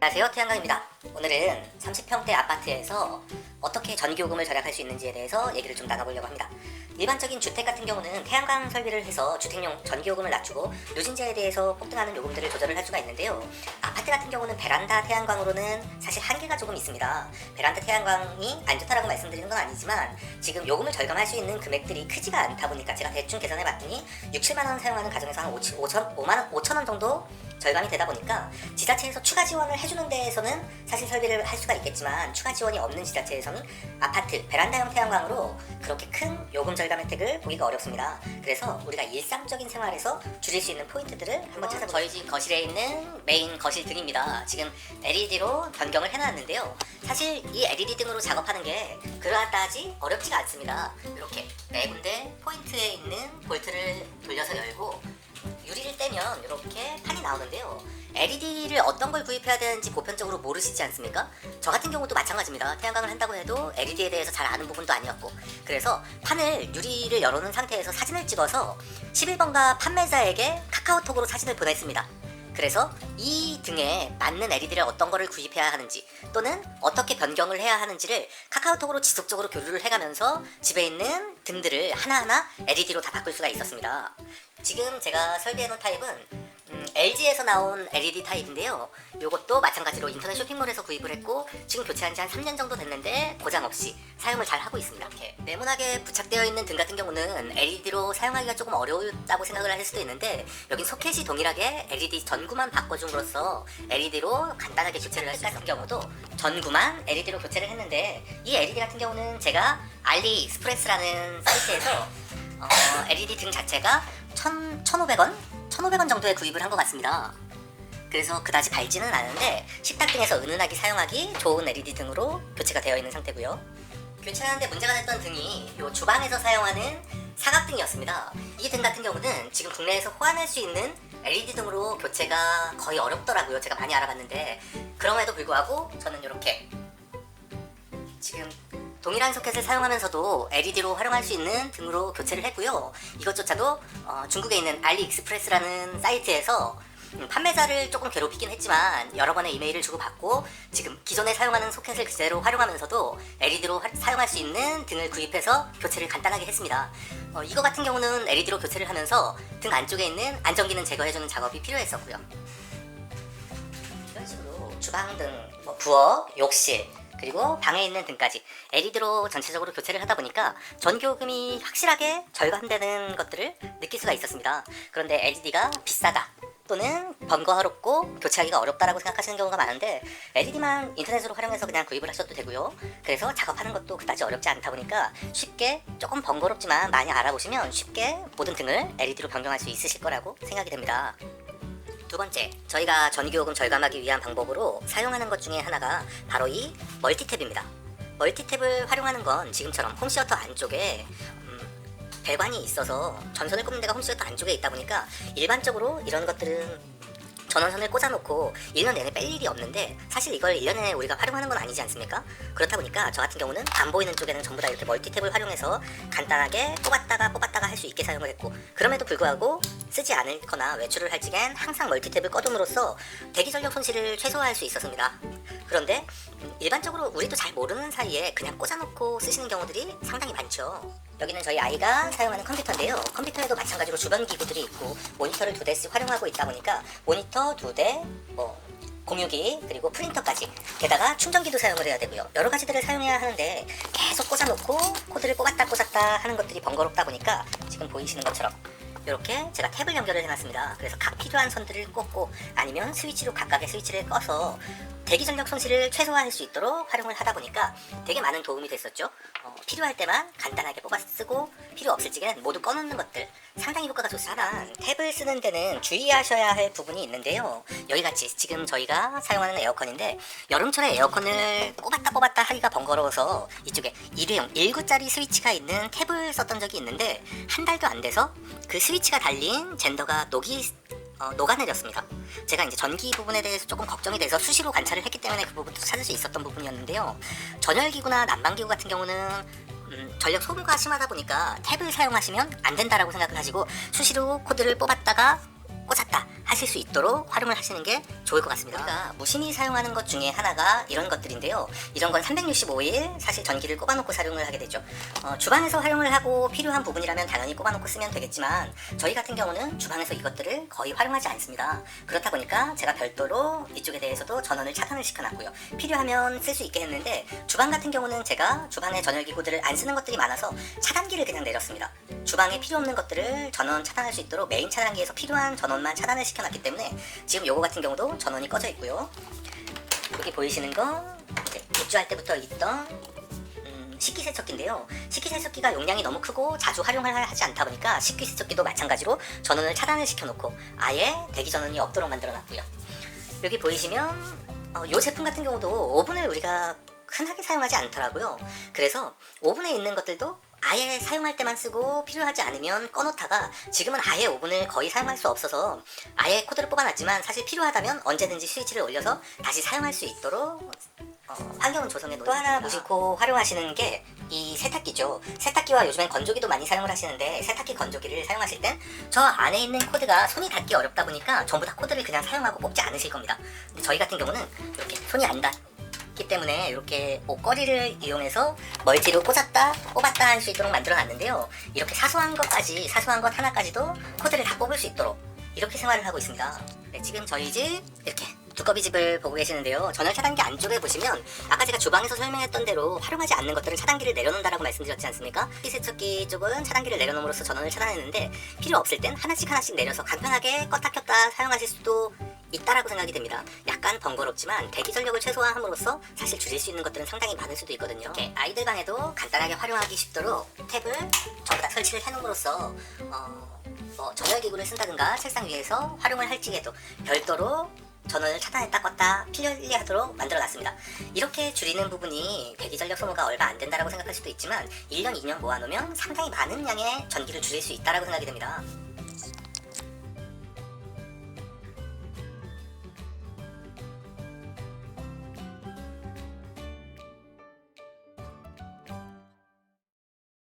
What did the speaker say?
안녕하세요, 태양광입니다. 오늘은 30평대 아파트에서 어떻게 전기요금을 절약할 수 있는지에 대해서 얘기를 좀 나눠보려고 합니다. 일반적인 주택 같은 경우는 태양광 설비를 해서 주택용 전기요금을 낮추고 누진제에 대해서 폭등하는 요금들을 조절을 할 수가 있는데요. 아파트 같은 경우는 베란다 태양광으로는 사실 한계가 조금 있습니다. 베란다 태양광이 안 좋다라고 말씀드리는 건 아니지만 지금 요금을 절감할 수 있는 금액들이 크지가 않다 보니까 제가 대충 계산해봤더니 6, 7만원 사용하는 가정에서 한 5천원 정도 절감이 되다 보니까 지자체에서 추가 지원을 해주는 데에서는 사실 설비를 할 수가 있겠지만 추가 지원이 없는 지자체에서는 아파트 베란다형 태양광으로 그렇게 큰 요금 절감 혜택을 보기가 어렵습니다. 그래서 우리가 일상적인 생활에서 줄일 수 있는 포인트들을 한번 찾아보겠습니다. 저희 집 거실에 있는 메인 거실 등입니다. 지금 LED로 변경을 해놨는데요. 사실 이 LED 등으로 작업하는 게 그다지 어렵지가 않습니다. 이렇게 네 군데 포인트에 있는 볼트를 돌려서 열고 유리를 떼면 이렇게 판이 나오는데요. LED를 어떤 걸 구입해야 되는지 보편적으로 모르시지 않습니까? 저 같은 경우도 마찬가지입니다. 태양광을 한다고 해도 LED에 대해서 잘 아는 부분도 아니었고, 그래서 판을 유리를 열어놓은 상태에서 사진을 찍어서 11번가 판매자에게 카카오톡으로 사진을 보냈습니다. 그래서 이 등에 맞는 LED를 어떤 거를 구입해야 하는지 또는 어떻게 변경을 해야 하는지를 카카오톡으로 지속적으로 교류를 해가면서 집에 있는 등들을 하나하나 LED로 다 바꿀 수가 있었습니다. 지금 제가 설계해놓은 타입은 LG에서 나온 LED 타입인데요. 이것도 마찬가지로 인터넷 쇼핑몰에서 구입을 했고 지금 교체한 지 한 3년 정도 됐는데 고장 없이 사용을 잘 하고 있습니다. 이렇게 네모나게 부착되어 있는 등 같은 경우는 LED로 사용하기가 조금 어려웠다고 생각을 하실 수도 있는데 여긴 소켓이 동일하게 LED 전구만 바꿔줌으로써 LED로 간단하게 교체를 할 수 있는 경우도 전구만 LED로 교체를 했는데 이 LED 같은 경우는 제가 알리익스프레스라는 사이트에서 LED 등 자체가 1,500원? 1,500원 정도에 구입을 한 것 같습니다. 그래서 그다지 밝지는 않은데 식탁 등에서 은은하게 사용하기 좋은 LED 등으로 교체가 되어 있는 상태고요. 교체하는데 문제가 됐던 등이 이 주방에서 사용하는 사각등이었습니다. 이 등 같은 경우는 지금 국내에서 호환할 수 있는 LED 등으로 교체가 거의 어렵더라고요. 제가 많이 알아봤는데 그럼에도 불구하고 저는 이렇게 지금 동일한 소켓을 사용하면서도 LED로 활용할 수 있는 등으로 교체를 했고요. 이것조차도 중국에 있는 알리익스프레스라는 사이트에서 판매자를 조금 괴롭히긴 했지만 여러 번의 이메일을 주고받고 지금 기존에 사용하는 소켓을 그대로 활용하면서도 LED로 사용할 수 있는 등을 구입해서 교체를 간단하게 했습니다. 이거 같은 경우는 LED로 교체를 하면서 등 안쪽에 있는 안전기능 제거해주는 작업이 필요했었고요. 이런 식으로 주방 등, 부엌, 욕실 그리고 방에 있는 등까지 LED로 전체적으로 교체를 하다 보니까 전기요금이 확실하게 절감되는 것들을 느낄 수가 있었습니다. 그런데 LED가 비싸다 또는 번거롭고 교체하기가 어렵다라고 생각하시는 경우가 많은데 LED만 인터넷으로 활용해서 그냥 구입을 하셔도 되고요. 그래서 작업하는 것도 그다지 어렵지 않다 보니까 쉽게 조금 번거롭지만 많이 알아보시면 쉽게 모든 등을 LED로 변경할 수 있으실 거라고 생각이 됩니다. 두 번째, 저희가 전기요금 절감하기 위한 방법으로 사용하는 것 중에 하나가 바로 이 멀티탭입니다. 멀티탭을 활용하는 건 지금처럼 홈시어터 안쪽에 배관이 있어서 전선을 꼽는 데가 홈시어터 안쪽에 있다 보니까 일반적으로 이런 것들은 전원선을 꽂아놓고 1년 내내 뺄 일이 없는데 사실 이걸 1년 내내 우리가 활용하는 건 아니지 않습니까? 그렇다 보니까 저 같은 경우는 안 보이는 쪽에는 전부 다 이렇게 멀티탭을 활용해서 간단하게 뽑았다가 할 수 있게 사용을 했고 그럼에도 불구하고 쓰지 않거나 외출을 할 적엔 항상 멀티탭을 꺼둠으로써 대기전력 손실을 최소화할 수 있었습니다. 그런데 일반적으로 우리도 잘 모르는 사이에 그냥 꽂아놓고 쓰시는 경우들이 상당히 많죠. 여기는 저희 아이가 사용하는 컴퓨터인데요. 컴퓨터에도 마찬가지로 주변 기구들이 있고 모니터를 2대씩 활용하고 있다 보니까 모니터 2대, 공유기 그리고 프린터까지 게다가 충전기도 사용을 해야 되고요. 여러 가지들을 사용해야 하는데 계속 꽂아놓고 코드를 뽑았다 꽂았다 하는 것들이 번거롭다 보니까 지금 보이시는 것처럼 이렇게 제가 탭을 연결을 해놨습니다. 그래서 각 필요한 선들을 꽂고 아니면 스위치로 각각의 스위치를 꺼서 대기전력 손실을 최소화할 수 있도록 활용을 하다 보니까 되게 많은 도움이 됐었죠. 필요할 때만 간단하게 뽑아 쓰고 필요 없을 적엔 모두 꺼놓는 것들 상당히 효과가 좋습니다. 탭을 쓰는 데는 주의하셔야 할 부분이 있는데요. 여기같이 지금 저희가 사용하는 에어컨인데 여름철에 에어컨을 뽑았다 하기가 번거로워서 이쪽에 일회용 1구짜리 스위치가 있는 탭을 썼던 적이 있는데 한 달도 안 돼서 그 스위치가 달린 젠더가 녹아내렸습니다. 제가 이제 전기 부분에 대해서 조금 걱정이 돼서 수시로 관찰을 했기 때문에 그 부분도 찾을 수 있었던 부분이었는데요. 전열기구나 난방기구 같은 경우는 전력 소모가 심하다 보니까 탭을 사용하시면 안 된다라고 생각을 하시고 수시로 코드를 뽑았다가 꽂았다 하실 수 있도록 활용을 하시는 게 좋을 것 같습니다. 우리가 무심히 사용하는 것 중에 하나가 이런 것들인데요. 이런 건 365일 사실 전기를 꼽아놓고 사용을 하게 되죠. 주방에서 활용을 하고 필요한 부분이라면 당연히 꼽아놓고 쓰면 되겠지만 저희 같은 경우는 주방에서 이것들을 거의 활용하지 않습니다. 그렇다 보니까 제가 별도로 이쪽에 대해서도 전원을 차단을 시켜놨고요. 필요하면 쓸 수 있게 했는데 주방 같은 경우는 제가 주방에 전열기구들을 안 쓰는 것들이 많아서 차단기를 그냥 내렸습니다. 주방에 필요 없는 것들을 전원 차단할 수 있도록 메인 차단기에서 필요한 전원만 차단을 시켜놨기 때문에 지금 요거 같은 경우도 전원이 꺼져 있고요. 여기 보이시는 거 이제 입주할 때부터 있던 식기세척기인데요. 식기세척기가 용량이 너무 크고 자주 활용을 하지 않다 보니까 식기세척기도 마찬가지로 전원을 차단을 시켜놓고 아예 대기 전원이 없도록 만들어놨고요. 여기 보이시면 이 제품 같은 경우도 오븐을 우리가 흔하게 사용하지 않더라고요. 그래서 오븐에 있는 것들도 아예 사용할 때만 쓰고 필요하지 않으면 꺼놓다가 지금은 아예 오븐을 거의 사용할 수 없어서 아예 코드를 뽑아놨지만 사실 필요하다면 언제든지 스위치를 올려서 다시 사용할 수 있도록 환경은 조성해 놓은 또 하나 무심코 활용하시는 게 이 세탁기죠. 세탁기와 요즘엔 건조기도 많이 사용을 하시는데 세탁기 건조기를 사용하실 땐 저 안에 있는 코드가 손이 닿기 어렵다 보니까 전부 다 코드를 그냥 사용하고 뽑지 않으실 겁니다. 근데 저희 같은 경우는 이렇게 손이 안 닿기 때문에 이렇게 옷걸이를 이용해서 멀티로 꽂았다 뽑았다 할 수 있도록 만들어 놨는데요. 이렇게 사소한 것 하나까지도 코드를 다 뽑을 수 있도록 이렇게 생활을 하고 있습니다. 네, 지금 저희 집 이렇게 두꺼비 집을 보고 계시는데요. 전열 차단기 안쪽에 보시면 아까 제가 주방에서 설명했던 대로 활용하지 않는 것들은 차단기를 내려놓는다라고 말씀드렸지 않습니까? 식기세척기 쪽은 차단기를 내려놓음으로써 전원을 차단했는데 필요 없을 땐 하나씩 내려서 간편하게 껐다 켰다 사용하실 수도 있다라고 생각이 됩니다. 약간 번거롭지만 대기 전력을 최소화함으로써 사실 줄일 수 있는 것들은 상당히 많을 수도 있거든요. 이렇게 아이들 방에도 간단하게 활용하기 쉽도록 탭을 전부 다 설치를 해놓음으로써 전열기구를 쓴다든가 책상 위에서 활용을 할지에도 별도로 전원을 차단했다 껐다 편리하도록 만들어놨습니다. 이렇게 줄이는 부분이 대기전력 소모가 얼마 안 된다고 생각할 수도 있지만 1년, 2년 모아놓으면 상당히 많은 양의 전기를 줄일 수 있다고 생각이 됩니다.